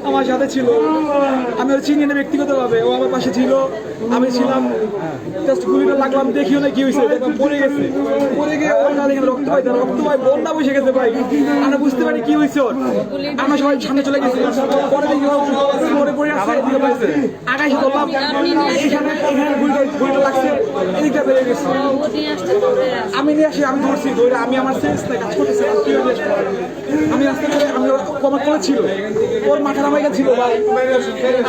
আমার সাথে ছিল, আমি ওর চিনি না ব্যক্তিগতভাবে, ও আমার পাশে ছিল, আমি ছিলাম। জাস্ট গুলিটা লাগলাম, দেখিও না কি হয়েছে, পড়ে গেছে, পড়ে গিয়ে ওর গালে রক্ত পাই বন্যা বসে গেছে ভাই। আমরা বুঝতে পারি কি হয়েছে ওর, আমরা সবাই সামনে চলে গেছি, পরে দেখি পরে পড়ে আসছে, আগাইছে ধরলাম, এখানে গুলিটা লাগছে, এদিকটা বেরিয়ে গেছে। আমি নিয়ে আসি, আমি ধরছি, ধরে আমি আমার সেন্স নাই কাজ করতেছি, আমি রাস্তা করে আমি কমার করেছিল, ওর মাথা নামাই গেছিল ভাই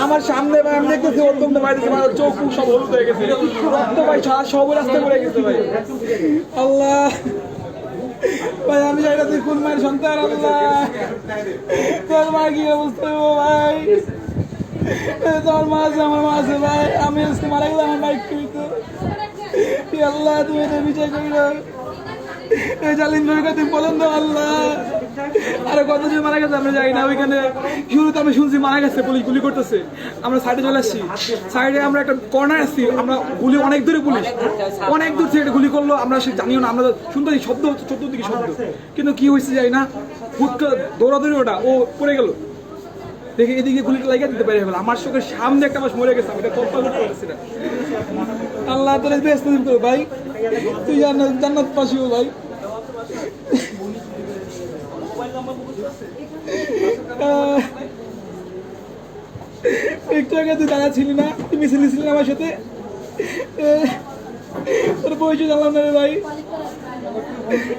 আমার সামনে ভাই। আমি দেখতেছি ওর তোমরা বাইরে ওর চোখ সব হলুদ হয়ে গেছে, রক্ত ভাই সব রাস্তা করে গেছে ভাই। আল্লাহ ভাই, আমি জানি না তুই কোন মায়ের সন্তান। আল্লাহ তোর মা কি অবস্থা ভাই, তোর মা আছে, আমার মা আছে ভাই। আমি আজকে মারা গেলে আমার বাইক করিত। আল্লাহ তুমি এটা বিচার করিল, জালিম তুমি বলেন তো আল্লাহ। আরে কতজন মারা গেছে আমরা জানি না। ওইখানে শুরুতে আমি শুনছি মারা গেছে, পুলিশ গুলি করতেছে, আমরা সাইডে চলে আসছি। সাইডে আমরা একটা কর্নার আসছি, আমরা গুলি অনেক দূরে, পুলিশ অনেক দূর থেকে গুলি করলো, আমরা সে জানিও না। আমরা শুনতে শব্দ হচ্ছে চতুর্দিকে শব্দ, কিন্তু কি হয়েছে জানি না, হুট দৌড়াদৌড়ি ওটা ও পড়ে গেল, দেখে এদিকে গুলিটা লাগিয়ে দিতে পারে গেল। আমার চোখের সামনে একটা মাস মরে গেছে, আমি এটা কল্পনা করতে পারছি না। আল্লাহ তোর ব্যস্ত করো ভাই, তুই জান্নাত পাশিও ভাই। একটু আগে তুই দাঁড়া ছিলি না, তুই মিছিল ছিলি আমার সাথে, তোর পরিচয় জানলাম না রে ভাই।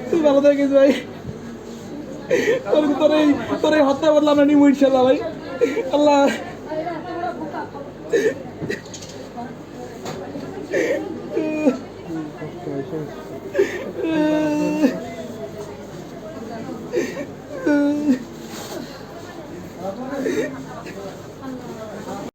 তুই ভালো থাকিস ভাই, তোর এই হত্যা বদলা আমরা নিবো ইনশাল্লাহ ভাই। আল্লাহ